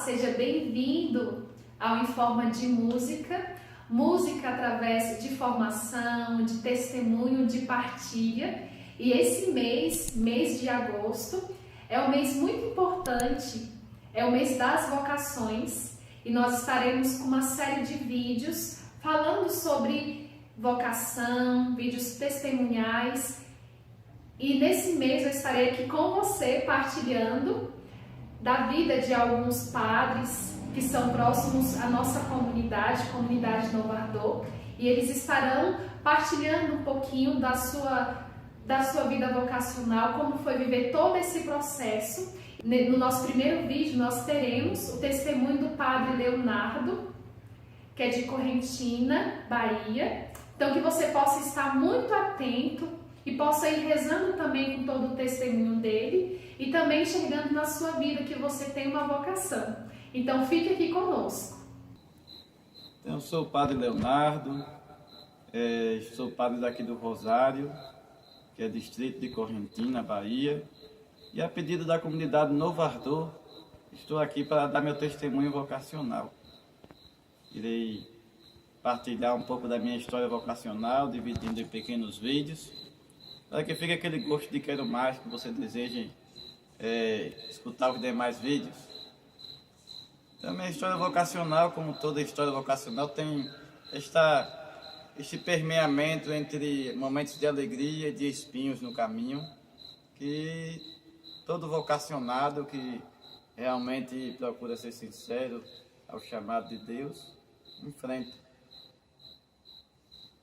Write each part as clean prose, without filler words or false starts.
Seja bem-vindo ao Em Forma de Música, música através de formação, de testemunho, de partilha. E esse mês de agosto, é um mês muito importante, é o mês das vocações, e nós estaremos com uma série de vídeos falando sobre vocação, vídeos testemunhais. E nesse mês eu estarei aqui com você partilhando da vida de alguns padres que são próximos à nossa comunidade Novo Ardor, e eles estarão partilhando um pouquinho da sua vida vocacional, como foi viver todo esse processo. No nosso primeiro vídeo nós teremos o testemunho do padre Leonardo, que é de Correntina, Bahia. Então que você possa estar muito atento e possa ir rezando também com todo o testemunho dele e também enxergando na sua vida que você tem uma vocação. Então fique aqui conosco. Eu sou o padre Leonardo, sou padre daqui do Rosário, que é distrito de Correntina, Bahia, e a pedido da comunidade Novo Ardor, estou aqui para dar meu testemunho vocacional. Irei partilhar um pouco da minha história vocacional, dividindo em pequenos vídeos, para que fique aquele gosto de quero mais, que você deseje escutar os demais vídeos. Então, minha história vocacional, como toda história vocacional, tem este permeamento entre momentos de alegria e de espinhos no caminho, que todo vocacionado que realmente procura ser sincero ao chamado de Deus, enfrenta.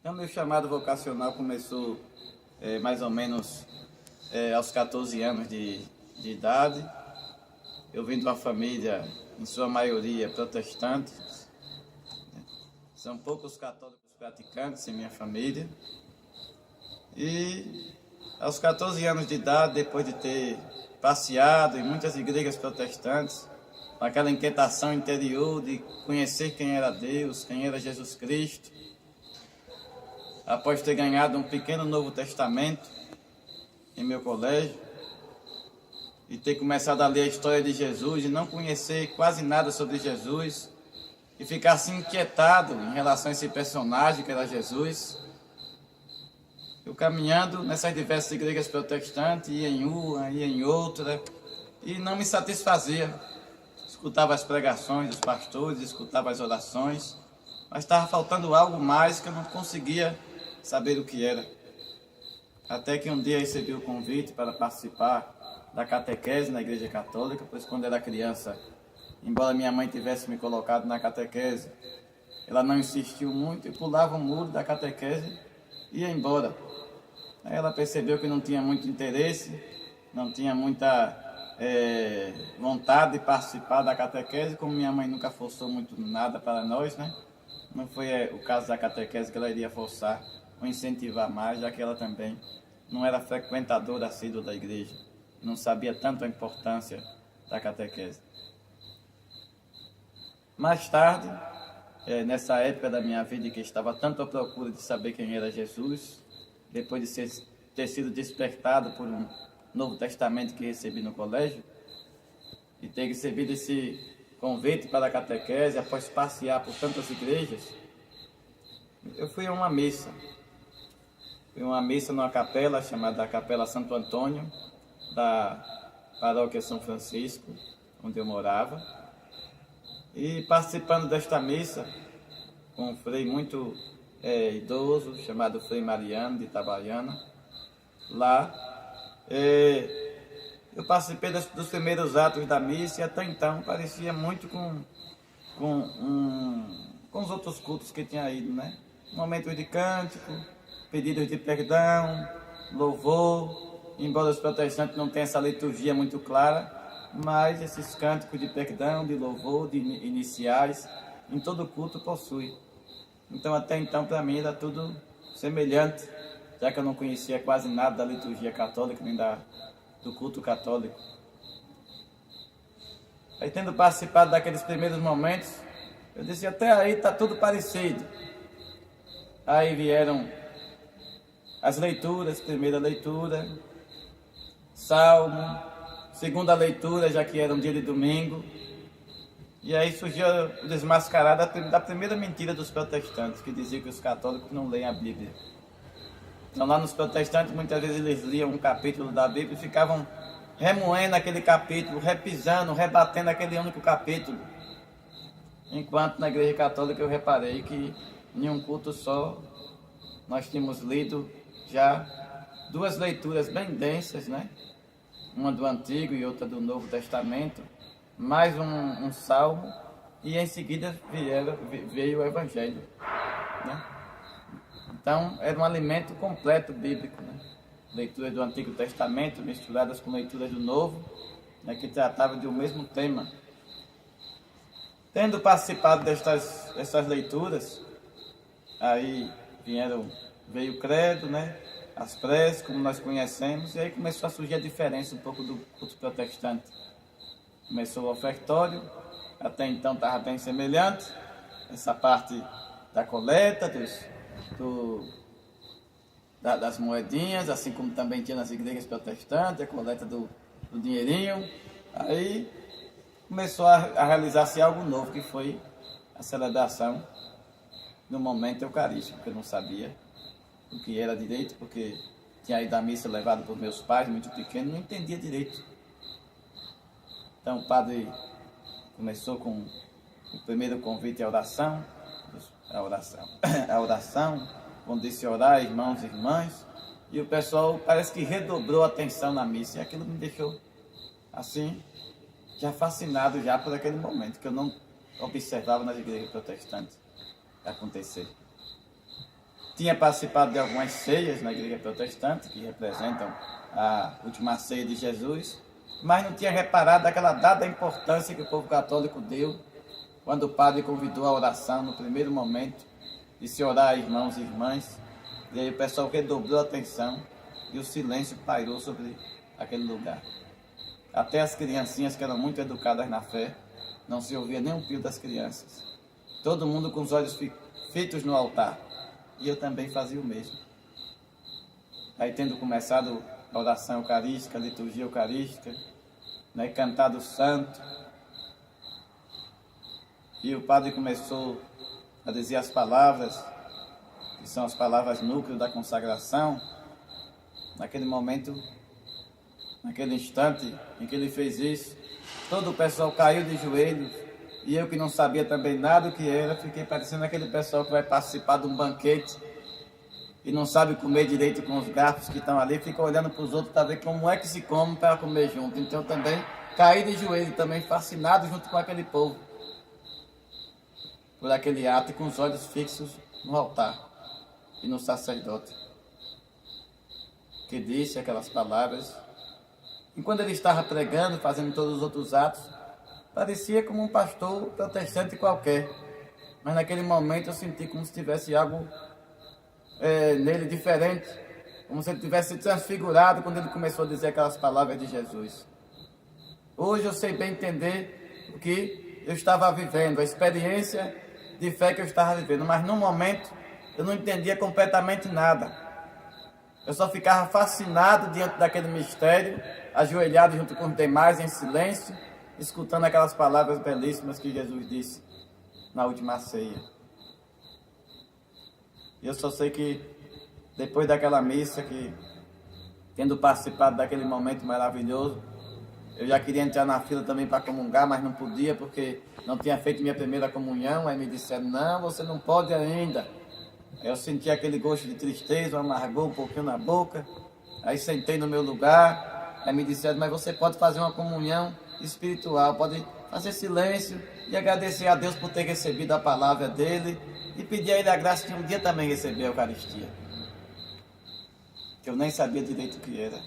Então, meu chamado vocacional começou mais ou menos aos 14 anos de idade. Eu vim de uma família, em sua maioria, protestante. São poucos católicos praticantes em minha família. E aos 14 anos de idade, depois de ter passeado em muitas igrejas protestantes, com aquela inquietação interior de conhecer quem era Deus, quem era Jesus Cristo, após ter ganhado um pequeno Novo Testamento em meu colégio, e ter começado a ler a história de Jesus e não conhecer quase nada sobre Jesus, e ficar assim inquietado em relação a esse personagem que era Jesus, eu caminhando nessas diversas igrejas protestantes, ia em uma, ia em outra, e não me satisfazia. Escutava as pregações dos pastores, escutava as orações, mas estava faltando algo mais que eu não conseguia saber o que era. Até que um dia recebi o convite para participar da catequese na Igreja Católica, pois quando era criança, embora minha mãe tivesse me colocado na catequese, ela não insistiu muito e pulava o muro da catequese e ia embora. Aí ela percebeu que não tinha muito interesse, não tinha muita vontade de participar da catequese, como minha mãe nunca forçou muito nada para nós, né? Não foi o caso da catequese que ela iria forçar ou incentivar mais, já que ela também não era frequentadora assídua da igreja, não sabia tanto a importância da catequese. Mais tarde, nessa época da minha vida em que estava tanto à procura de saber quem era Jesus, depois de ter sido despertado por um Novo Testamento que recebi no colégio, e ter recebido esse convite para a catequese, após passear por tantas igrejas, eu fui a uma missa. Fui a uma missa numa capela chamada Capela Santo Antônio, da paróquia São Francisco, onde eu morava. E participando desta missa, com um frei muito idoso, chamado Frei Mariano, de Itabaiana, lá, eu participei dos primeiros atos da missa e até então parecia muito com os outros cultos que tinha ido, né? Momentos de cântico, pedidos de perdão, louvor, embora os protestantes não tenham essa liturgia muito clara, mas esses cânticos de perdão, de louvor, de iniciais, em todo culto possui. Então até então para mim era tudo semelhante, já que eu não conhecia quase nada da liturgia católica, nem do culto católico. Aí, tendo participado daqueles primeiros momentos, eu disse, até aí está tudo parecido. Aí vieram as leituras, primeira leitura, salmo, segunda leitura, já que era um dia de domingo, E aí surgiu o desmascarado da primeira mentira dos protestantes, que dizia que os católicos não leem a Bíblia. Então lá nos protestantes, muitas vezes eles liam um capítulo da Bíblia e ficavam remoendo aquele capítulo, repisando, rebatendo aquele único capítulo. Enquanto na Igreja Católica eu reparei que em um culto só nós tínhamos lido já duas leituras bem densas, né? Uma do Antigo e outra do Novo Testamento, mais um salmo, e em seguida veio o Evangelho, né? Então era um alimento completo bíblico, né? Leituras do Antigo Testamento misturadas com leituras do Novo, né, que tratava de um mesmo tema. Tendo participado destas leituras, aí veio o credo, né? As preces, como nós conhecemos, e aí começou a surgir a diferença um pouco do culto protestante. Começou o ofertório, até então estava bem semelhante, essa parte da coleta, das moedinhas, assim como também tinha nas igrejas protestantes, a coleta do dinheirinho. Aí começou a realizar-se algo novo, que foi a celebração no momento eucarístico, que eu não sabia o que era direito, porque tinha ido à missa levado por meus pais, muito pequeno, não entendia direito. Então o padre começou com o primeiro convite à oração, quando disse orar, irmãos e irmãs, e o pessoal parece que redobrou a atenção na missa, e aquilo me deixou assim, já fascinado já por aquele momento, que eu não observava nas igrejas protestantes acontecer. Tinha participado de algumas ceias na igreja protestante, que representam a última ceia de Jesus, mas não tinha reparado aquela dada importância que o povo católico deu quando o padre convidou a oração no primeiro momento, de se orar, irmãos e irmãs, e aí o pessoal redobrou a atenção e o silêncio pairou sobre aquele lugar. Até as criancinhas, que eram muito educadas na fé, não se ouvia nem um pio das crianças. Todo mundo com os olhos fitos no altar. E eu também fazia o mesmo. Aí, tendo começado a oração eucarística, a liturgia eucarística, né, cantado o santo, e o padre começou a dizer as palavras, que são as palavras núcleo da consagração. Naquele momento, naquele instante em que ele fez isso, todo o pessoal caiu de joelhos, e eu, que não sabia também nada o que era, fiquei parecendo aquele pessoal que vai participar de um banquete e não sabe comer direito com os garfos que estão ali, fica olhando para os outros para ver como é que se come para comer junto. Então eu também caí de joelho, também fascinado junto com aquele povo, por aquele ato, e com os olhos fixos no altar e no sacerdote, que disse aquelas palavras. Enquanto ele estava pregando, fazendo todos os outros atos, parecia como um pastor protestante qualquer, mas naquele momento eu senti como se tivesse algo nele diferente, como se ele tivesse transfigurado quando ele começou a dizer aquelas palavras de Jesus. Hoje eu sei bem entender o que eu estava vivendo, a experiência de fé que eu estava vivendo, mas no momento eu não entendia completamente nada. Eu só ficava fascinado diante daquele mistério, ajoelhado junto com os demais em silêncio, escutando aquelas palavras belíssimas que Jesus disse na última ceia. E eu só sei que depois daquela missa, que tendo participado daquele momento maravilhoso, eu já queria entrar na fila também para comungar, mas não podia porque não tinha feito minha primeira comunhão. Aí me disseram, não, você não pode ainda. Aí eu senti aquele gosto de tristeza, um amargor um pouquinho na boca. Aí sentei no meu lugar, aí me disseram, mas você pode fazer uma comunhão espiritual, pode fazer silêncio e agradecer a Deus por ter recebido a palavra dele e pedir a ele a graça de um dia também receber a Eucaristia. Que eu nem sabia direito o que era.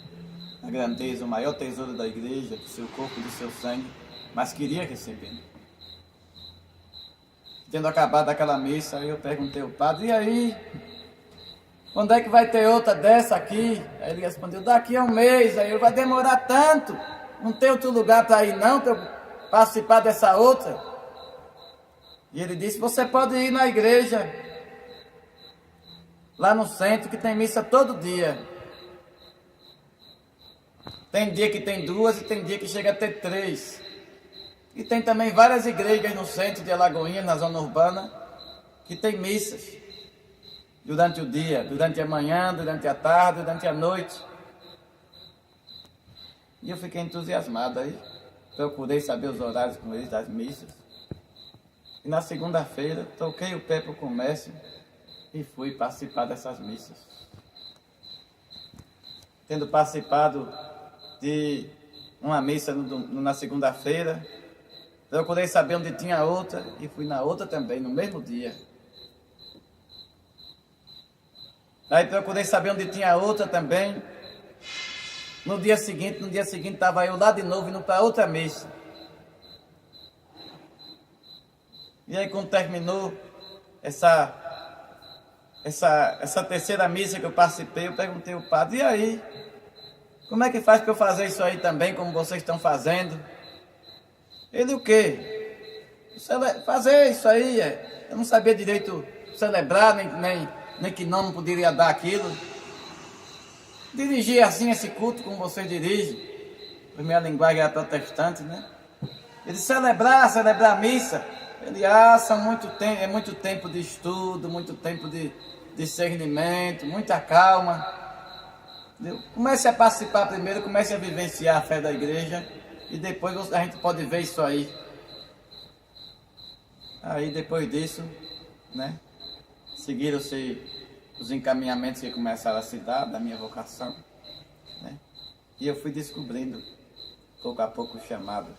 A grandeza, o maior tesouro da igreja, do seu corpo e do seu sangue, mas queria receber. Tendo acabado aquela missa, eu perguntei ao padre, e aí, quando é que vai ter outra dessa aqui? Aí ele respondeu, daqui a um mês. Aí eu, vai demorar tanto, não tem outro lugar para ir não, para eu participar dessa outra? E ele disse, você pode ir na igreja, lá no centro, que tem missa todo dia. Tem dia que tem 2 e tem dia que chega a ter 3. E tem também várias igrejas no centro de Alagoinhas, na zona urbana, que tem missas durante o dia, durante a manhã, durante a tarde, durante a noite. E eu fiquei entusiasmado aí, procurei saber os horários com eles das missas. E na segunda-feira, toquei o pé para o comércio e fui participar dessas missas. Tendo participado de uma missa na segunda-feira, procurei saber onde tinha outra e fui na outra também, no mesmo dia. Aí procurei saber onde tinha outra também. No dia seguinte estava eu lá de novo indo para outra missa. E aí quando terminou essa terceira missa que eu participei, eu perguntei ao padre, e aí? Como é que faz para eu fazer isso aí também, como vocês estão fazendo? Ele, o quê? Fazer isso aí, eu não sabia direito celebrar, nem que nome poderia dar aquilo. Dirigir assim esse culto como vocês dirigem, a minha linguagem era protestante, né? Ele celebrar a missa. Ele é muito tempo de estudo, muito tempo de discernimento, muita calma. Entendeu? Comece a participar primeiro, comece a vivenciar a fé da igreja e depois a gente pode ver isso aí. Aí depois disso, né, seguiram-se os encaminhamentos que começaram a se dar da minha vocação, né? E eu fui descobrindo pouco a pouco o chamado.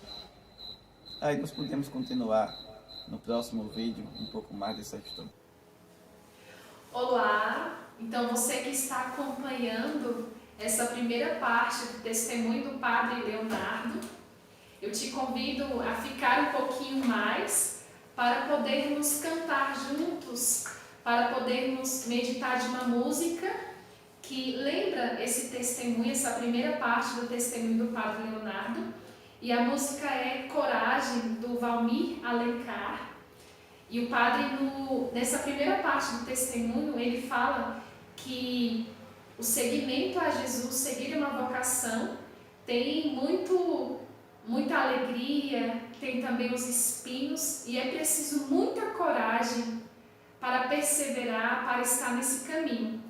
Aí nós podemos continuar no próximo vídeo um pouco mais dessa história. Olá, então você que está acompanhando essa primeira parte do testemunho do Padre Leonardo, eu te convido a ficar um pouquinho mais para podermos cantar juntos, para podermos meditar de uma música que lembra esse testemunho, essa primeira parte do testemunho do Padre Leonardo. E a música é Coragem, do Valmir Alencar. E o padre, nessa primeira parte do testemunho, ele fala que o seguimento a Jesus, seguir uma vocação, tem muita alegria, tem também os espinhos, e é preciso muita coragem para perseverar, para estar nesse caminho.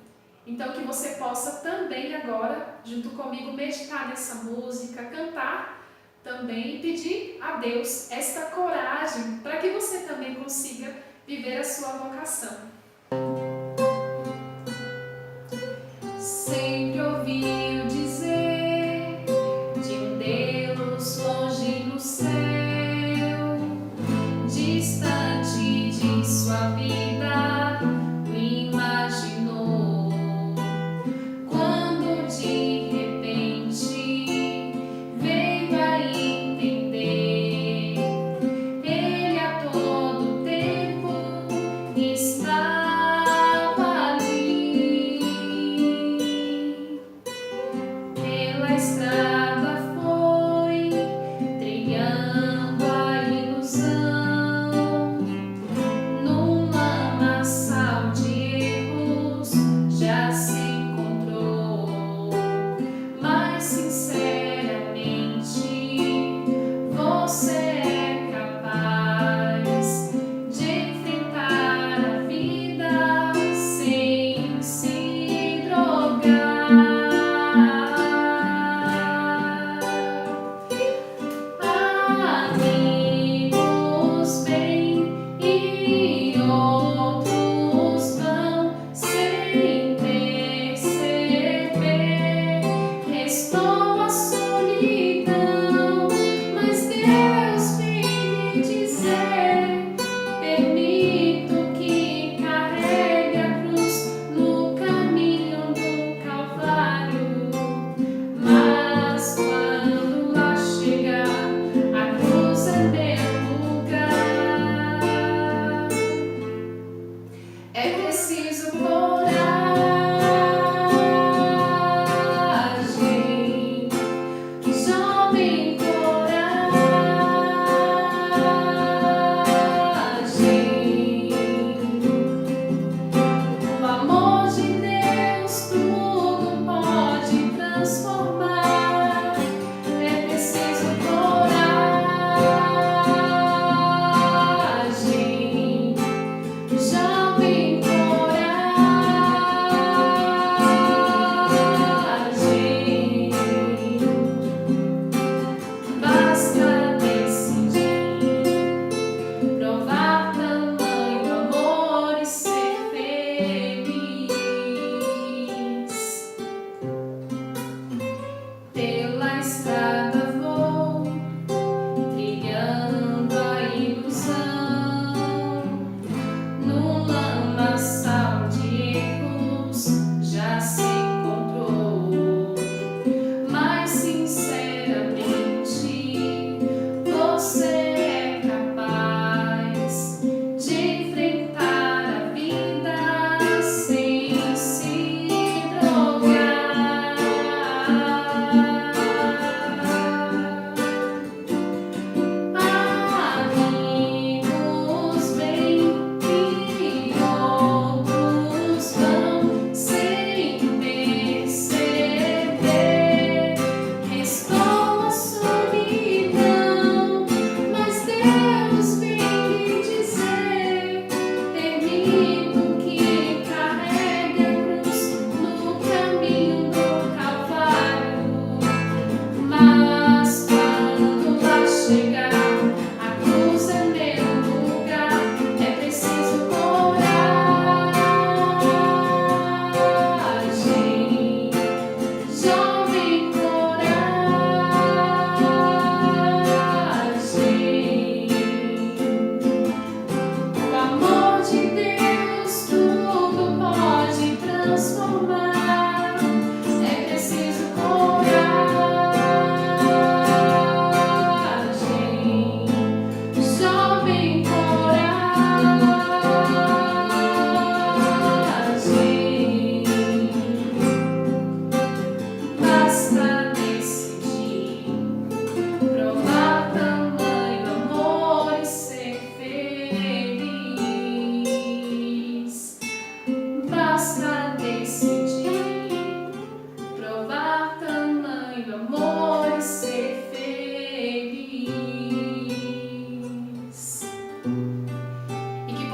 Então que você possa também agora, junto comigo, meditar nessa música, cantar também e pedir a Deus esta coragem para que você também consiga viver a sua vocação. Sempre ouviu dizer de um Deus longe no céu, distante de sua vida, o imaginou. Quando de repente veio a entender, ele a todo tempo estava ali. Pela estrada foi trilhando a ilusão, numa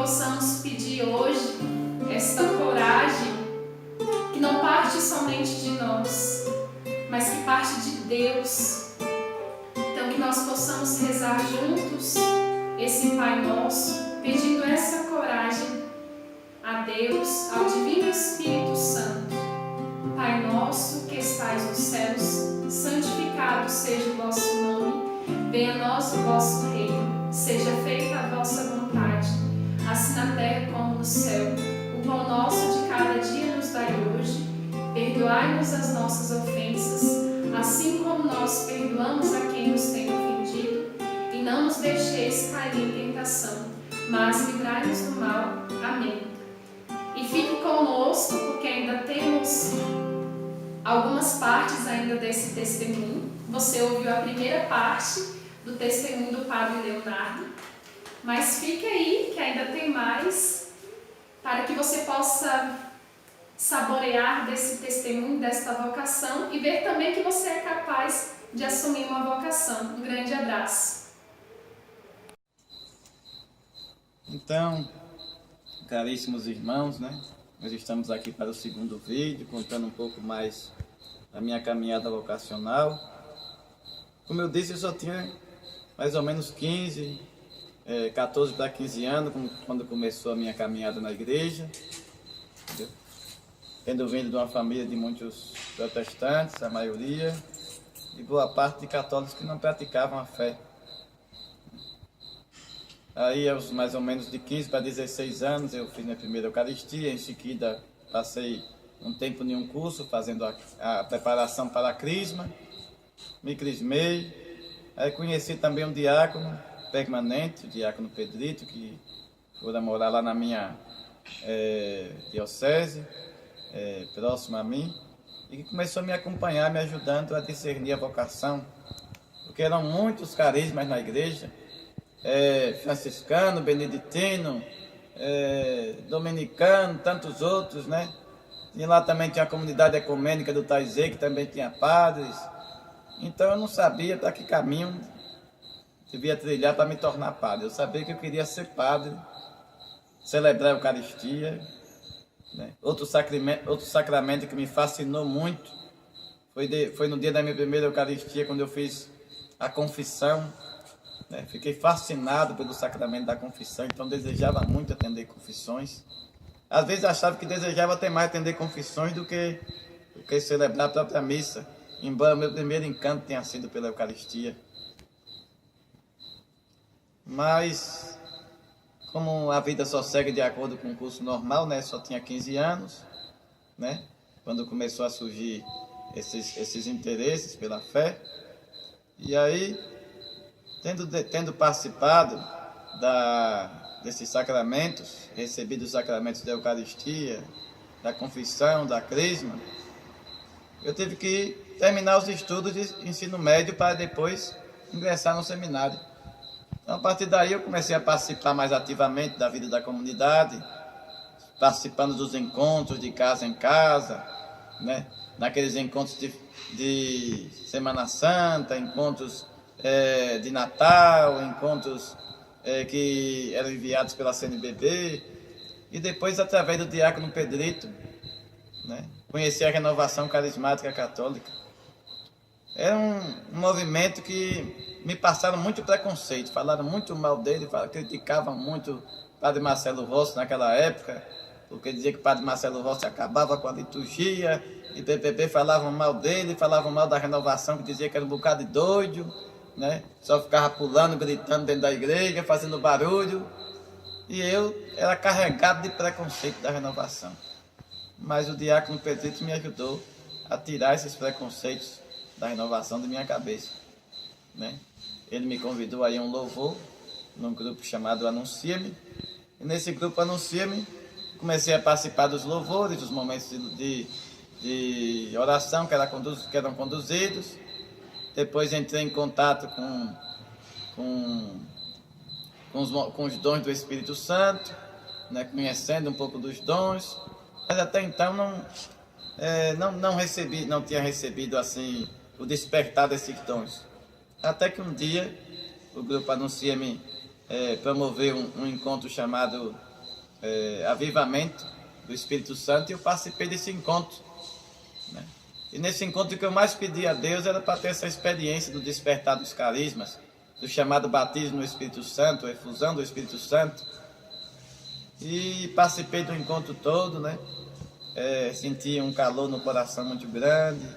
possamos pedir hoje esta coragem que não parte somente de nós, mas que parte de Deus. Então que nós possamos rezar juntos esse Pai Nosso, pedindo essa coragem a Deus, ao Divino Espírito Santo. Pai nosso que estais nos céus, santificado seja o vosso nome, venha a nós o vosso reino, seja feita a vossa vontade, assim na terra como no céu. O pão nosso de cada dia nos dai hoje, perdoai-nos as nossas ofensas, assim como nós perdoamos a quem nos tem ofendido, e não nos deixeis cair em tentação, mas livrai-nos do mal. Amém. E fique conosco, porque ainda temos algumas partes ainda desse testemunho. Você ouviu a primeira parte do testemunho do Padre Leonardo, mas fique aí que ainda tem mais, para que você possa saborear desse testemunho, desta vocação, e ver também que você é capaz de assumir uma vocação. Um grande abraço. Então, caríssimos irmãos, nós estamos aqui para o segundo vídeo, contando um pouco mais da minha caminhada vocacional. Como eu disse, eu só tinha mais ou menos 14 para 15 anos, quando começou a minha caminhada na igreja. Entendeu? Tendo vindo de uma família de muitos protestantes, a maioria, e boa parte de católicos que não praticavam a fé. Aí, aos mais ou menos de 15 para 16 anos, eu fiz minha primeira Eucaristia. Em seguida, passei um tempo em um curso, fazendo a preparação para a crisma. Me crismei. Aí conheci também um diácono permanente, o diácono Pedrito, que foi morar lá na minha diocese, próximo a mim, e que começou a me acompanhar, me ajudando a discernir a vocação, porque eram muitos carismas na igreja, franciscano, beneditino, dominicano, tantos outros, né? E lá também tinha a comunidade ecumênica do Taizé, que também tinha padres. Então eu não sabia para que caminho devia trilhar para me tornar padre. Eu sabia que eu queria ser padre, celebrar a Eucaristia, né? Outro sacramento que me fascinou muito foi no dia da minha primeira Eucaristia, quando eu fiz a confissão. Fiquei fascinado pelo sacramento da confissão, então desejava muito atender confissões. Às vezes achava que desejava até mais atender confissões do que celebrar a própria missa, embora meu primeiro encanto tenha sido pela Eucaristia. Mas, como a vida só segue de acordo com o curso normal, só tinha 15 anos, quando começou a surgir esses interesses pela fé, e aí, tendo participado desses sacramentos, recebido os sacramentos da Eucaristia, da confissão, da crisma, eu tive que terminar os estudos de ensino médio para depois ingressar no seminário. Então, a partir daí, eu comecei a participar mais ativamente da vida da comunidade, participando dos encontros de casa em casa, naqueles encontros de Semana Santa, encontros de Natal, encontros que eram enviados pela CNBB, e depois, através do diácono Pedrito, conheci a Renovação Carismática Católica. Era um movimento que me passaram muito preconceito, falaram muito mal dele, criticavam muito o Padre Marcelo Rossi naquela época, porque dizia que o Padre Marcelo Rossi acabava com a liturgia, e PPP falavam mal dele, falavam mal da Renovação, que dizia que era um bocado de doido, só ficava pulando, gritando dentro da igreja, fazendo barulho, e eu era carregado de preconceito da Renovação. Mas o diácono Pedrito me ajudou a tirar esses preconceitos da Renovação de minha cabeça, Ele me convidou a ir a um louvor, num grupo chamado Anuncia-me, e nesse grupo Anuncia-me, comecei a participar dos louvores, dos momentos de oração que eram conduzidos. Depois entrei em contato com os dons do Espírito Santo, conhecendo um pouco dos dons, mas até então não tinha recebido assim o despertar desses dons. Até que um dia o grupo Anuncia-me promoveu um encontro chamado avivamento do Espírito Santo, e eu participei desse encontro, né? E nesse encontro, o que eu mais pedi a Deus era para ter essa experiência do despertar dos carismas, do chamado batismo no Espírito Santo, a efusão do Espírito Santo. E participei do encontro todo, né? Senti um calor no coração muito grande,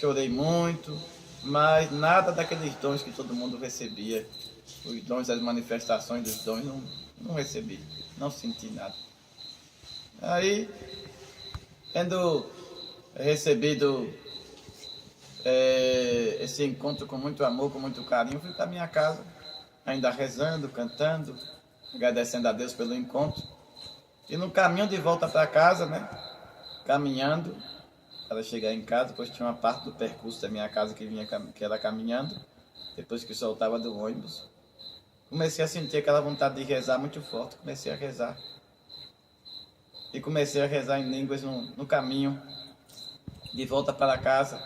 chorei muito, mas nada daqueles dons que todo mundo recebia. Os dons, as manifestações dos dons, não recebi, não senti nada. Aí, tendo recebido esse encontro com muito amor, com muito carinho, fui para minha casa, ainda rezando, cantando, agradecendo a Deus pelo encontro. E no caminho de volta para casa, né, caminhando para chegar em casa, pois tinha uma parte do percurso da minha casa que era caminhando, depois que soltava do ônibus, comecei a sentir aquela vontade de rezar muito forte. Comecei a rezar. E comecei a rezar em línguas no caminho de volta para casa.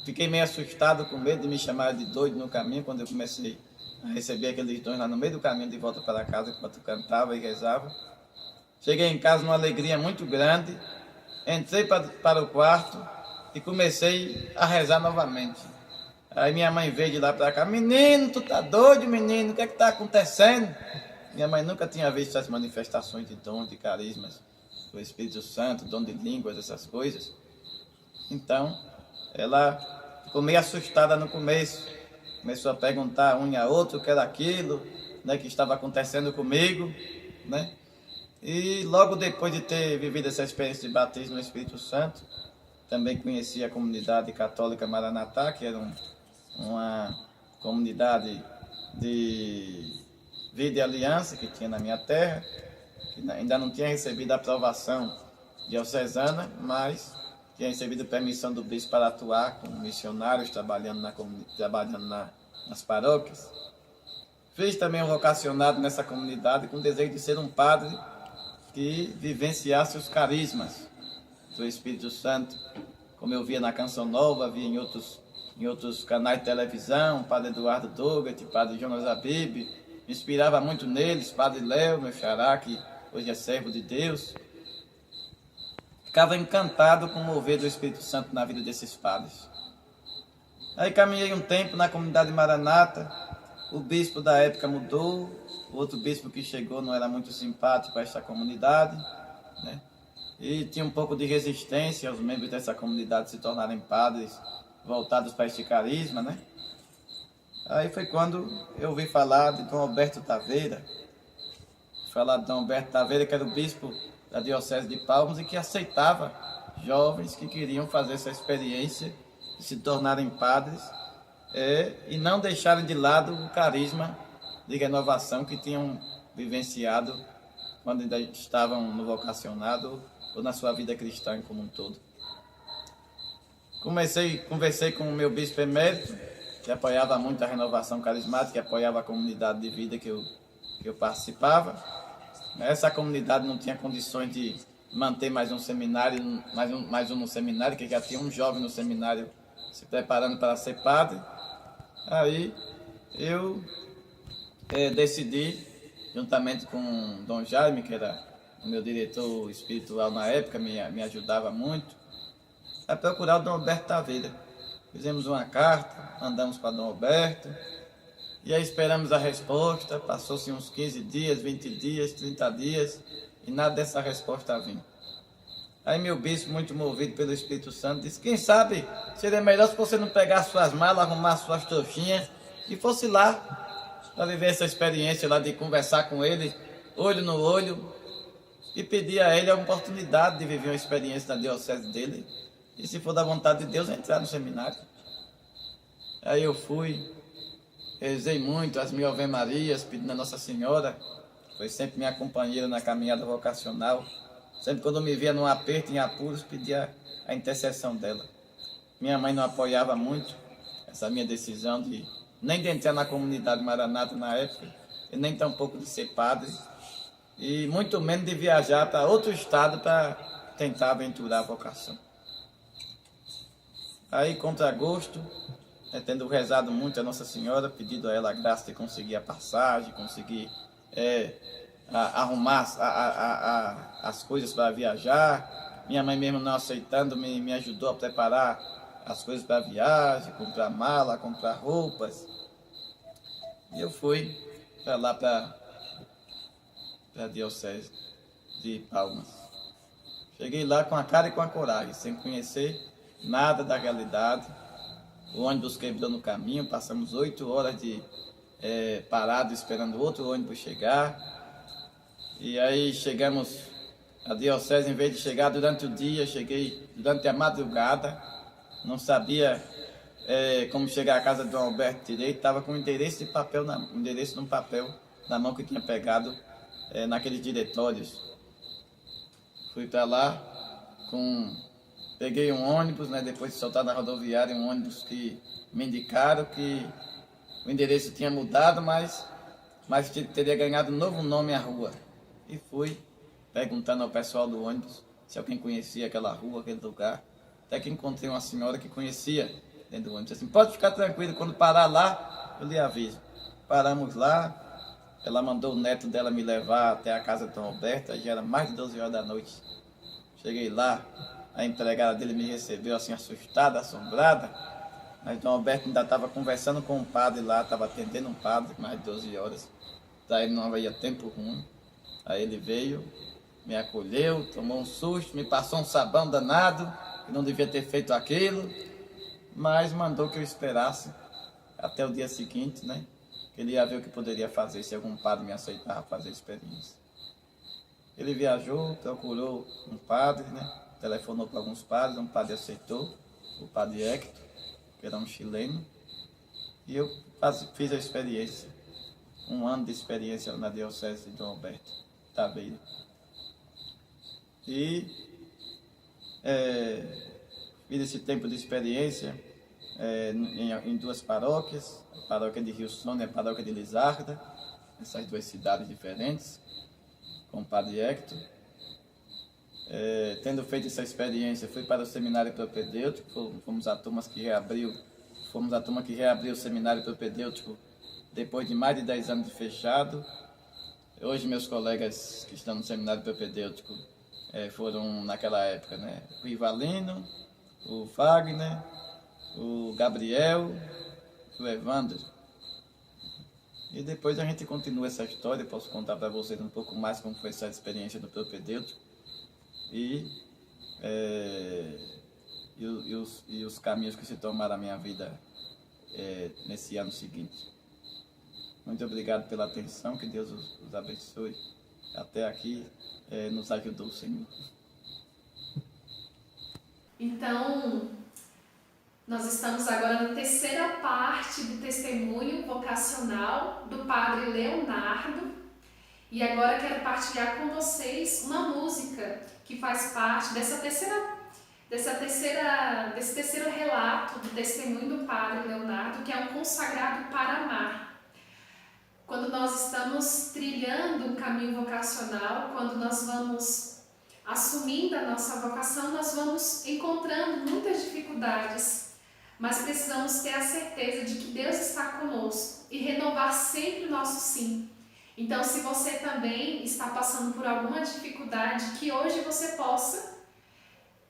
Fiquei meio assustado, com medo de me chamar de doido no caminho, quando eu comecei a receber aqueles dons lá no meio do caminho de volta para casa, enquanto cantava e rezava. Cheguei em casa numa alegria muito grande, entrei para o quarto e comecei a rezar novamente. Aí minha mãe veio de lá para cá: menino, tu tá doido, menino, o que é que está acontecendo? Minha mãe nunca tinha visto as manifestações de dons, de carismas do Espírito Santo, dom de línguas, essas coisas. Então, ela ficou meio assustada no começo, começou a perguntar um a outro o que era aquilo, né, que estava acontecendo comigo, né? E logo depois de ter vivido essa experiência de batismo no Espírito Santo, também conheci a comunidade católica Maranatá, que era uma comunidade de vida e aliança que tinha na minha terra, que ainda não tinha recebido a aprovação diocesana, mas tinha recebido permissão do bispo para atuar como missionários, trabalhando nas paróquias. Fiz também um vocacionado nessa comunidade com o desejo de ser um padre que vivenciasse os carismas do Espírito Santo, como eu via na Canção Nova, via em outros canais de televisão, Padre Eduardo Douglas, Padre Jonas Abib, me inspirava muito neles, Padre Léo, meu xará, que hoje é servo de Deus. Ficava encantado com o mover do Espírito Santo na vida desses padres. Aí caminhei um tempo na comunidade Maranata, o bispo da época mudou, o outro bispo que chegou não era muito simpático a essa comunidade, né? E tinha um pouco de resistência aos membros dessa comunidade se tornarem padres voltados para este carisma, né? Aí foi quando eu ouvi falar de Dom Alberto Taveira, que era o bispo da Diocese de Palmas e que aceitava jovens que queriam fazer essa experiência de se tornarem padres e não deixarem de lado o carisma de renovação que tinham vivenciado quando ainda estavam no vocacionado ou na sua vida cristã como um todo. Conversei com o meu bispo emérito, que apoiava muito a renovação carismática, que apoiava a comunidade de vida que eu participava. Essa comunidade não tinha condições de manter mais um seminário, mais um no seminário, que já tinha um jovem no seminário se preparando para ser padre. Aí eu decidi, juntamente com Dom Jaime, que era o meu diretor espiritual na época, me ajudava muito, a procurar o Dom Alberto Taveira. Fizemos uma carta, mandamos para Dom Alberto, e aí esperamos a resposta. Passou-se uns 15 dias, 20 dias, 30 dias, e nada dessa resposta vinha. Aí meu bispo, muito movido pelo Espírito Santo, disse: quem sabe seria melhor se você não pegasse suas malas, arrumar suas trouxinhas e fosse lá para viver essa experiência lá de conversar com ele, olho no olho, e pedir a ele a oportunidade de viver uma experiência na diocese dele, e se for da vontade de Deus, entrar no seminário. Aí eu fui, rezei muito as 1000 Ave-Marias, pedindo a Nossa Senhora, foi sempre minha companheira na caminhada vocacional. Sempre quando eu me via num aperto, em apuros, pedia a intercessão dela. Minha mãe não apoiava muito essa minha decisão nem de entrar na comunidade Maranata na época, e nem tampouco de ser padre, e muito menos de viajar para outro estado para tentar aventurar a vocação. Aí, contra gosto, tendo rezado muito a Nossa Senhora, pedido a ela a graça de conseguir a passagem, conseguir arrumar as coisas para viajar. Minha mãe mesmo não aceitando, me ajudou a preparar as coisas para a viagem, comprar mala, comprar roupas. E eu fui para lá, para a Diocese de Palmas. Cheguei lá com a cara e com a coragem, sem conhecer nada da realidade. O ônibus quebrou no caminho, passamos 8 horas parado esperando outro ônibus chegar. E aí chegamos, a Diocese, em vez de chegar durante o dia, cheguei durante a madrugada. Não sabia como chegar à casa do Dom Alberto direito, estava com um endereço de um papel na mão que tinha pegado naqueles diretórios. Fui para lá, peguei um ônibus, né, depois de soltar na rodoviária, um ônibus que me indicaram que o endereço tinha mudado, mas teria ganhado um novo nome à rua. E fui perguntando ao pessoal do ônibus se alguém conhecia aquela rua, aquele lugar. Até que encontrei uma senhora que conhecia dentro do ônibus. Disse assim, pode ficar tranquilo, quando parar lá, eu lhe aviso. Paramos lá, ela mandou o neto dela me levar até a casa do Dom Alberto, já era mais de 12 horas da noite. Cheguei lá, a empregada dele me recebeu assim, assustada, assombrada, mas Dom Alberto ainda estava conversando com um padre lá, estava atendendo um padre, mais de 12 horas. Daí não havia tempo ruim. Aí ele veio, me acolheu, tomou um susto, me passou um sabão danado, que não devia ter feito aquilo, mas mandou que eu esperasse até o dia seguinte, né? Ele ia ver o que poderia fazer, se algum padre me aceitava fazer a experiência. Ele viajou, procurou um padre, né? Telefonou para alguns padres, um padre aceitou, o padre Hector, que era um chileno, e eu fiz a experiência, 1 ano de experiência na Diocese de Dom Alberto da Beira. E fiz esse tempo de experiência em 2 paróquias, a paróquia de Rio Sono e a paróquia de Lizarda, essas 2 cidades diferentes, com o padre Hector. Tendo feito essa experiência, fui para o seminário propedêutico, fomos a turma que reabriu o seminário propedêutico depois de mais de 10 anos de fechado. Hoje meus colegas que estão no seminário propedêutico foram naquela época, né? O Ivalino, o Wagner, o Gabriel, o Evandro. E depois a gente continua essa história, posso contar para vocês um pouco mais como foi essa experiência do propedêutico e os caminhos que se tomaram a minha vida nesse ano seguinte. Muito obrigado pela atenção, que Deus os abençoe. Até aqui nos ajudou o Senhor. Então, nós estamos agora na terceira parte do testemunho vocacional do Padre Leonardo. E agora quero partilhar com vocês uma música que faz parte desse terceiro relato do testemunho do Padre Leonardo, que é um consagrado para amar. Quando nós estamos trilhando um caminho vocacional, quando nós vamos assumindo a nossa vocação, nós vamos encontrando muitas dificuldades, mas precisamos ter a certeza de que Deus está conosco e renovar sempre o nosso sim. Então, se você também está passando por alguma dificuldade, que hoje você possa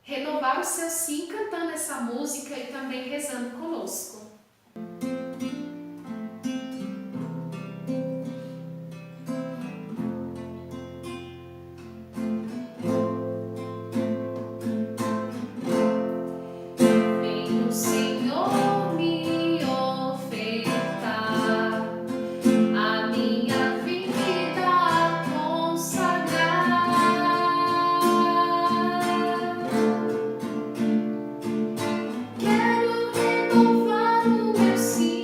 renovar o seu sim cantando essa música e também rezando conosco. Quero renovar o meu sim.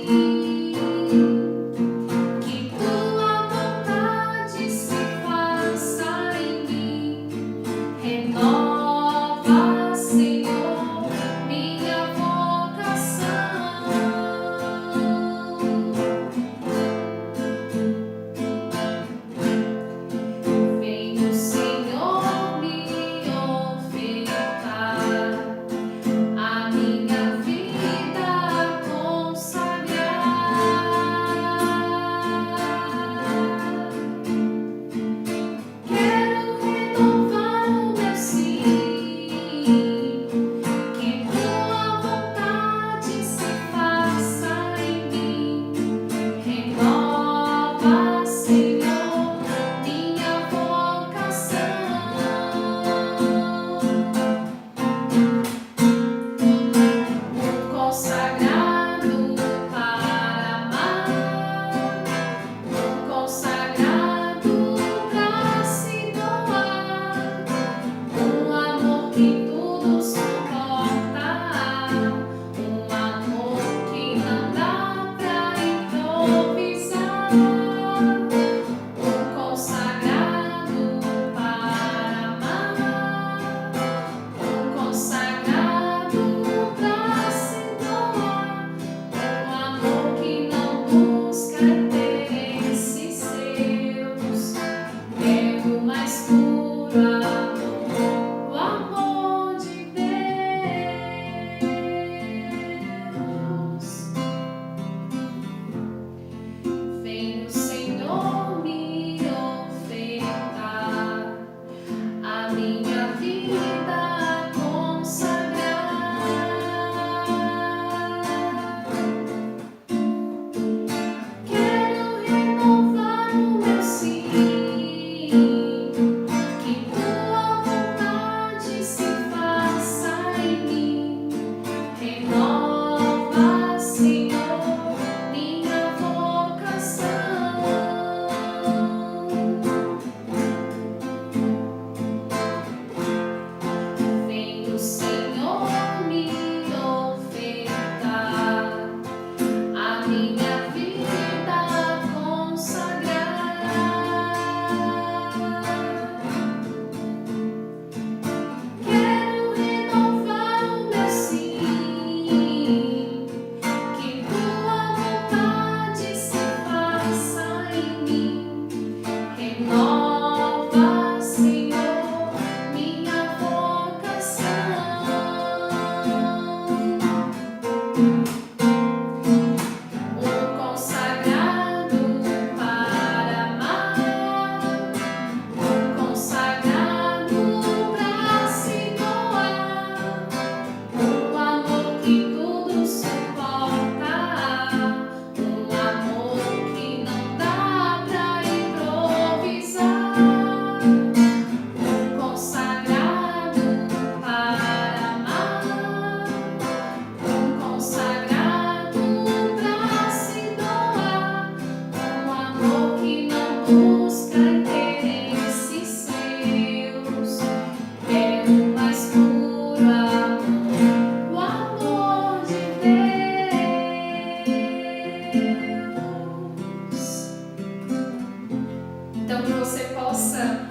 Então, que você possa,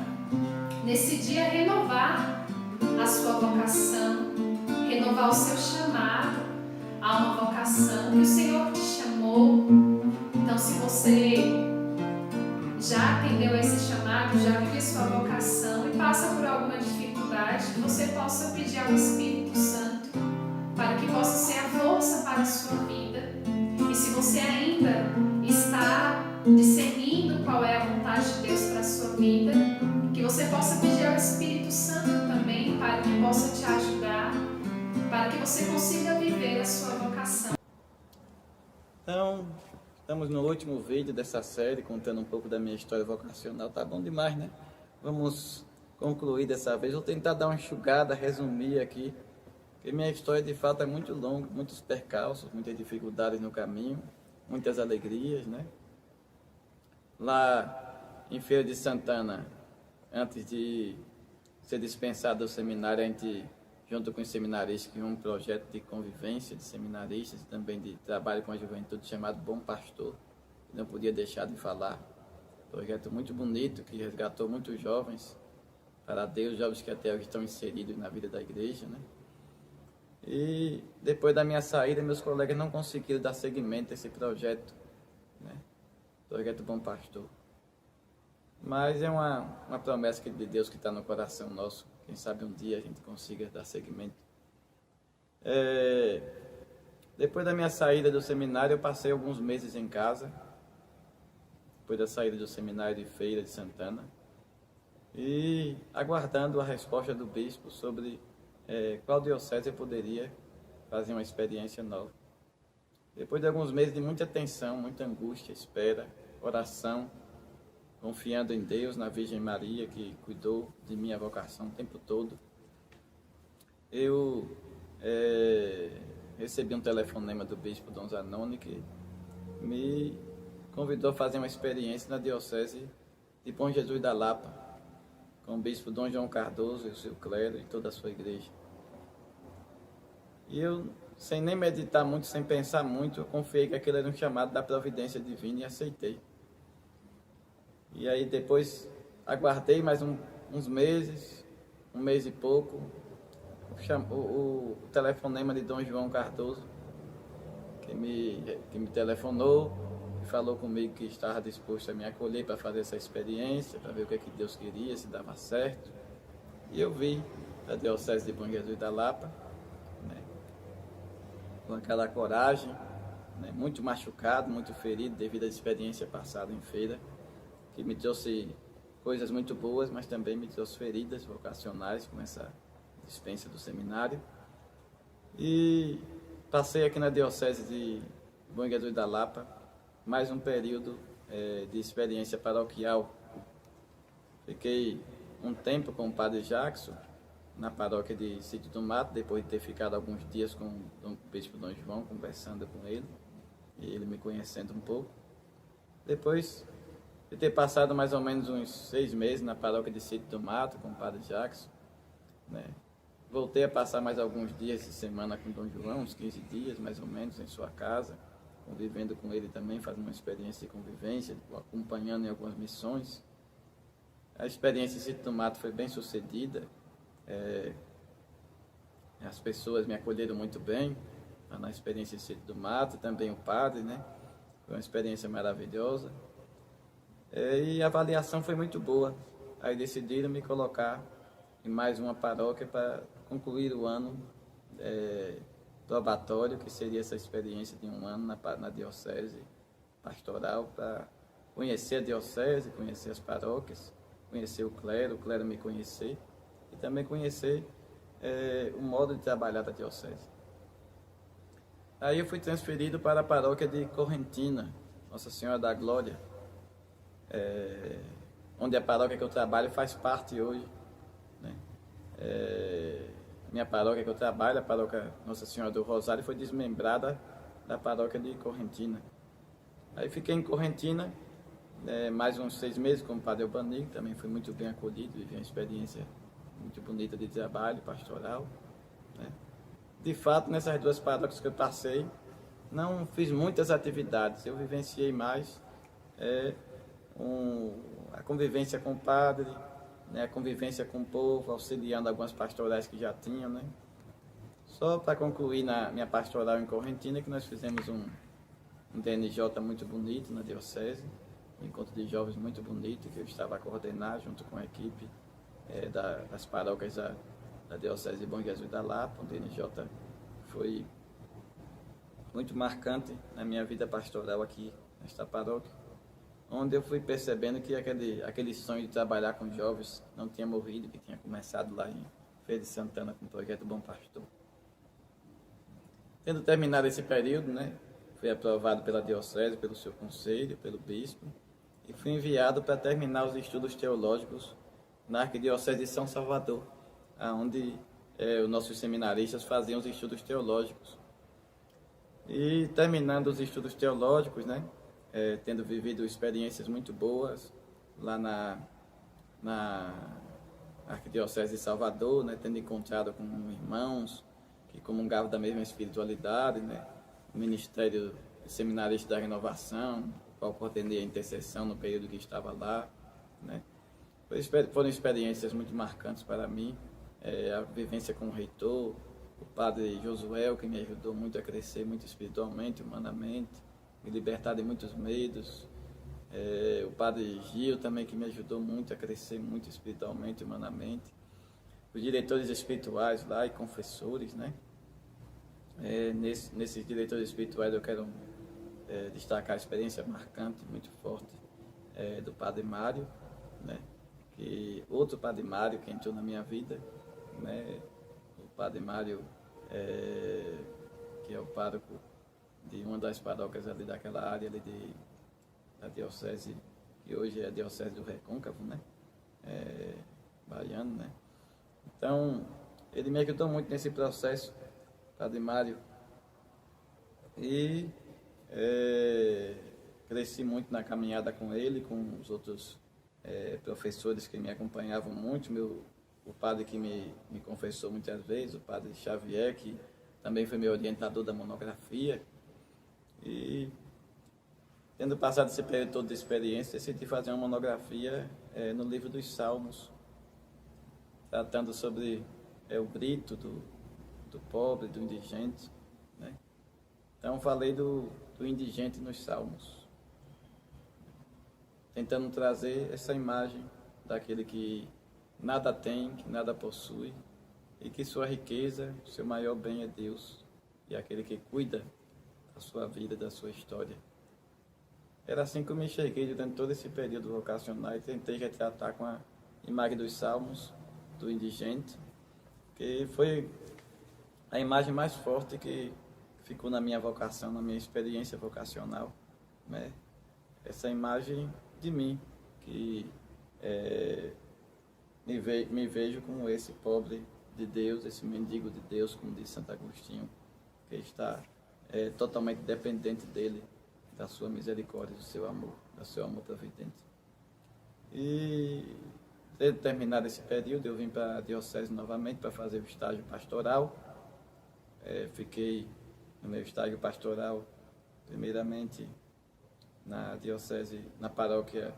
nesse dia, renovar a sua vocação, renovar o seu chamado a uma vocação que o Senhor te chamou. Então, se você já atendeu esse chamado, já vive sua vocação e passa por alguma dificuldade, que você possa pedir ao Espírito Santo para que possa ser a força para a sua vida. E se você ainda está discernindo qual é a vontade de Deus para a sua vida, que você possa pedir ao Espírito Santo também para que possa te ajudar, para que você consiga viver a sua vocação. Então, estamos no último vídeo dessa série, contando um pouco da minha história vocacional. Tá bom demais, né? Vamos concluir dessa vez. Vou tentar dar uma enxugada, resumir aqui, porque minha história de fato é muito longa, muitos percalços, muitas dificuldades no caminho, muitas alegrias, né? Lá em Feira de Santana, antes de ser dispensado do seminário, a gente, junto com os seminaristas, criou um projeto de convivência de seminaristas e também de trabalho com a juventude chamado Bom Pastor. Não podia deixar de falar. Projeto muito bonito que resgatou muitos jovens para Deus, jovens que até hoje estão inseridos na vida da igreja, né? E depois da minha saída, meus colegas não conseguiram dar seguimento a esse projeto, né? Projeto Bom Pastor. Mas é uma promessa de Deus que está no coração nosso. Quem sabe um dia a gente consiga dar seguimento. Depois da minha saída do seminário, eu passei alguns meses em casa. Depois da saída do seminário de Feira de Santana. E aguardando a resposta do bispo sobre qual diocese eu poderia fazer uma experiência nova. Depois de alguns meses de muita tensão, muita angústia, espera, oração, confiando em Deus, na Virgem Maria, que cuidou de minha vocação o tempo todo, eu recebi um telefonema do bispo Dom Zanoni, que me convidou a fazer uma experiência na diocese de Bom Jesus da Lapa, com o bispo Dom João Cardoso e o seu clero e toda a sua igreja. E eu, sem nem meditar muito, sem pensar muito, eu confiei que aquele era um chamado da providência divina e aceitei. E aí depois aguardei mais uns meses, um mês e pouco, o telefonema de Dom João Cardoso, que me telefonou e falou comigo que estava disposto a me acolher para fazer essa experiência, para ver o que Deus queria, se dava certo. E eu vi a Diocese de Bom Jesus da Lapa, né, com aquela coragem, né, muito machucado, muito ferido devido à experiência passada em feira, que me trouxe coisas muito boas, mas também me trouxe feridas vocacionais com essa dispensa do seminário. E passei aqui na Diocese de Bom Jesus da Lapa mais um período de experiência paroquial. Fiquei um tempo com o Padre Jackson na paróquia de Sítio do Mato, depois de ter ficado alguns dias com o bispo Dom João, conversando com ele, e ele me conhecendo um pouco. Depois de ter passado mais ou menos uns 6 meses na paróquia de Sítio do Mato com o Padre Jackson, né, voltei a passar mais alguns dias de semana com Dom João, uns 15 dias mais ou menos, em sua casa, convivendo com ele também, fazendo uma experiência de convivência, acompanhando em algumas missões. A experiência em Sítio do Mato foi bem sucedida, as pessoas me acolheram muito bem na experiência em Sítio do Mato, também o padre, né? Foi uma experiência maravilhosa. E a avaliação foi muito boa. Aí decidiram me colocar em mais uma paróquia para concluir o ano probatório, que seria essa experiência de um ano na diocese pastoral, para conhecer a diocese, conhecer as paróquias, conhecer o clero me conhecer e também conhecer o modo de trabalhar da diocese. Aí eu fui transferido para a paróquia de Correntina, Nossa Senhora da Glória, onde a paróquia que eu trabalho faz parte hoje, né? Minha paróquia que eu trabalho, a paróquia Nossa Senhora do Rosário, foi desmembrada da paróquia de Correntina. Aí fiquei em Correntina mais uns 6 meses com o Padre Albani, que também fui muito bem acolhido, vivi uma experiência muito bonita de trabalho pastoral, né? De fato, nessas 2 paróquias que eu passei, não fiz muitas atividades, eu vivenciei mais a convivência com o padre, né, a convivência com o povo, auxiliando algumas pastorais que já tinham, né. Só para concluir na minha pastoral em Correntina, que nós fizemos um DNJ muito bonito na diocese, um encontro de jovens muito bonito, que eu estava a coordenar junto com a equipe das paróquias da diocese de Bom Jesus da Lapa. O DNJ foi muito marcante na minha vida pastoral aqui nesta paróquia, onde eu fui percebendo que aquele sonho de trabalhar com jovens não tinha morrido, que tinha começado lá em Feira de Santana com o projeto Bom Pastor. Tendo terminado esse período, né, fui aprovado pela diocese, pelo seu conselho, pelo bispo, e fui enviado para terminar os estudos teológicos na Arquidiocese de São Salvador, onde os nossos seminaristas faziam os estudos teológicos. E terminando os estudos teológicos, né, tendo vivido experiências muito boas lá na Arquidiocese de Salvador, né, tendo encontrado com irmãos que comungavam da mesma espiritualidade, né, o Ministério Seminarista da Renovação, qual coordenei a intercessão no período que estava lá, né. Foram experiências muito marcantes para mim, a vivência com o reitor, o padre Josué, que me ajudou muito a crescer muito espiritualmente, humanamente, me libertar de muitos medos, o padre Gil também, que me ajudou muito a crescer muito espiritualmente, humanamente, os diretores espirituais lá e confessores, né? Nesses diretores espirituais eu quero destacar a experiência marcante, muito forte, do padre Mário, né? Que outro padre Mário que entrou na minha vida, né? O padre Mário, que é o pároco de uma das paróquias ali daquela área ali da diocese, que hoje é a diocese do Recôncavo, né? Baiano, né? Então, ele me ajudou muito nesse processo, padre Mário, e cresci muito na caminhada com ele, com os outros professores que me acompanhavam muito, o padre que me confessou muitas vezes, o padre Xavier, que também foi meu orientador da monografia. E tendo passado esse período todo de experiência, decidi fazer uma monografia no livro dos Salmos, tratando sobre o grito do pobre, do indigente, né? Então falei do indigente nos Salmos, tentando trazer essa imagem daquele que nada tem, que nada possui, e que sua riqueza, seu maior bem é Deus, e aquele que cuida da sua vida, da sua história. Era assim que eu me enxerguei durante todo esse período vocacional, e tentei retratar com a imagem dos Salmos, do indigente, que foi a imagem mais forte que ficou na minha vocação, na minha experiência vocacional, né? Essa imagem de mim, que me vejo como esse pobre de Deus, esse mendigo de Deus, como diz Santo Agostinho, que está totalmente dependente dele, da sua misericórdia, do seu amor providente. E desde terminado esse período, eu vim para a diocese novamente para fazer o estágio pastoral. Fiquei no meu estágio pastoral, primeiramente na diocese, na paróquia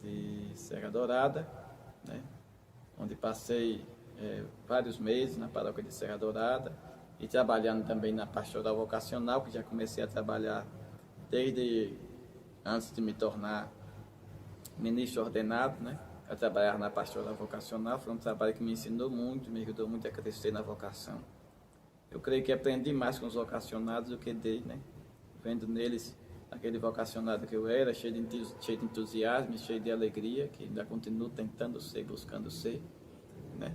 de Serra Dourada, né? Onde passei vários meses na paróquia de Serra Dourada e trabalhando também na pastoral vocacional, que já comecei a trabalhar desde antes de me tornar ministro ordenado, né? A trabalhar na pastoral vocacional. Foi um trabalho que me ensinou muito, me ajudou muito a crescer na vocação. Eu creio que aprendi mais com os vocacionados do que dele, né? Vendo neles aquele vocacionado que eu era, cheio de entusiasmo, cheio de alegria, que ainda continuo tentando ser, buscando ser, né?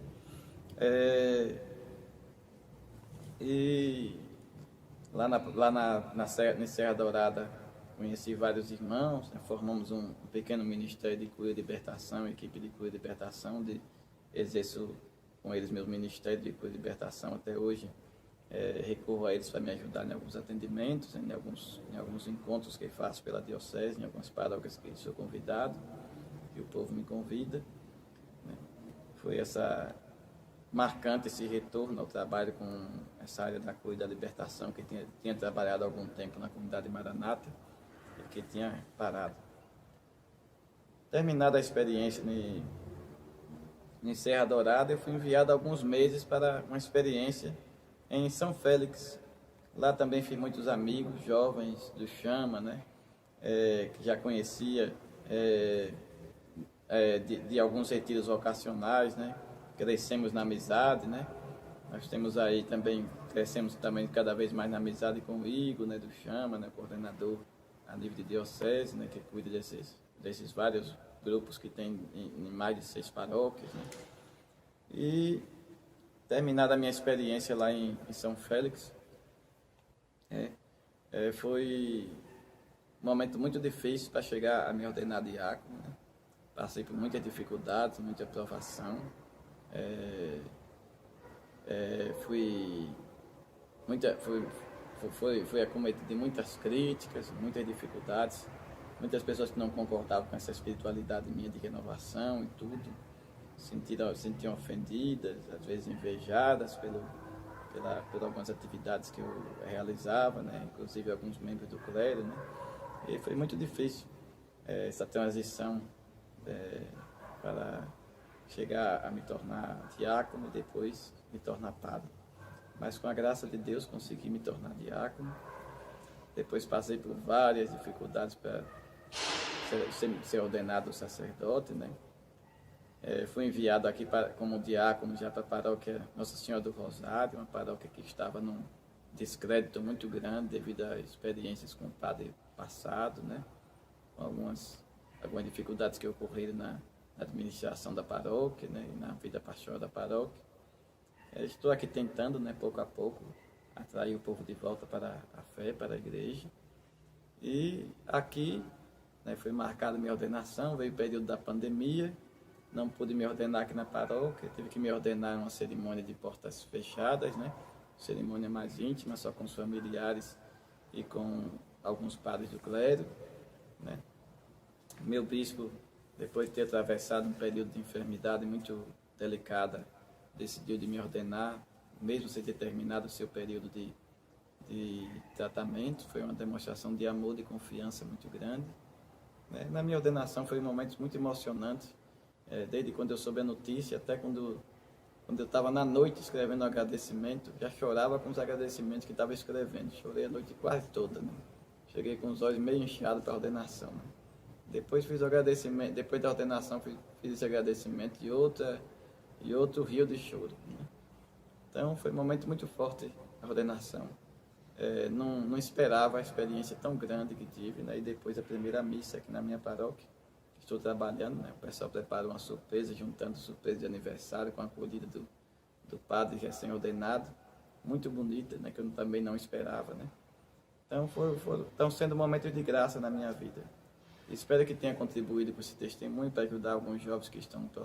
E lá na Serra Dourada conheci vários irmãos, né? Formamos um pequeno ministério de cura e libertação, equipe de cura e libertação, onde exerço com eles meu ministério de cura e libertação até hoje. Recorro a eles para me ajudar em alguns atendimentos, em alguns encontros que faço pela diocese, em algumas paróquias que sou convidado, que o povo me convida, né? Foi marcante esse retorno ao trabalho com essa área da cura e da libertação, que tinha trabalhado há algum tempo na comunidade Maranata e que tinha parado. terminada a experiência em Serra Dourada, eu fui enviado há alguns meses para uma experiência em São Félix. Lá também fiz muitos amigos, jovens do Chama, né? Que já conhecia de alguns retiros vocacionais, né? Crescemos na amizade, né? Nós temos aí também, crescemos também cada vez mais na amizade com o Igor, né? Do Chama, né? Coordenador a nível de diocese, né? Que cuida desses vários grupos que tem em mais de 6 paróquias, né? E terminada a minha experiência lá em São Félix, foi um momento muito difícil para chegar a me ordenar diácono, né? Passei por muitas dificuldades, muita provação, fui acometido de muitas críticas, muitas dificuldades, muitas pessoas que não concordavam com essa espiritualidade minha de renovação e tudo, sentiam ofendidas, às vezes invejadas por algumas atividades que eu realizava, né? Inclusive alguns membros do clero, né? E foi muito difícil essa transição para chegar a me tornar diácono e depois me tornar padre. Mas com a graça de Deus consegui me tornar diácono. Depois passei por várias dificuldades para ser ordenado sacerdote, né? Fui enviado aqui como diácono já para a paróquia Nossa Senhora do Rosário, uma paróquia que estava num descrédito muito grande devido a experiências com o padre passado, né? Algumas dificuldades que ocorreram na administração da paróquia, né? E na vida pastoral da paróquia. Estou aqui tentando, né, pouco a pouco, atrair o povo de volta para a fé, para a igreja. E aqui, né, foi marcada minha ordenação, veio o período da pandemia, não pude me ordenar aqui na paróquia, tive que me ordenar em uma cerimônia de portas fechadas, né? Cerimônia mais íntima, só com os familiares e com alguns padres do clero, né? Meu bispo, depois de ter atravessado um período de enfermidade muito delicada, decidiu de me ordenar, mesmo sem ter terminado o seu período de tratamento. Foi uma demonstração de amor, de confiança muito grande, né? Na minha ordenação foi um momento muito emocionante, desde quando eu soube a notícia até quando eu estava na noite escrevendo o agradecimento, já chorava com os agradecimentos que estava escrevendo. Chorei a noite quase toda, né? Cheguei com os olhos meio inchados para a ordenação, né? Depois fiz o agradecimento, depois da ordenação fiz esse agradecimento e outro rio de choro, né? Então foi um momento muito forte a ordenação. Não esperava a experiência tão grande que tive, né? E depois a primeira missa aqui na minha paróquia, estou trabalhando, né? O pessoal preparou uma surpresa, juntando surpresa de aniversário com a acolhida do padre recém-ordenado, muito bonita, né? Que eu também não esperava, né? Então estão sendo momentos de graça na minha vida. Espero que tenha contribuído com esse testemunho para ajudar alguns jovens que estão no processo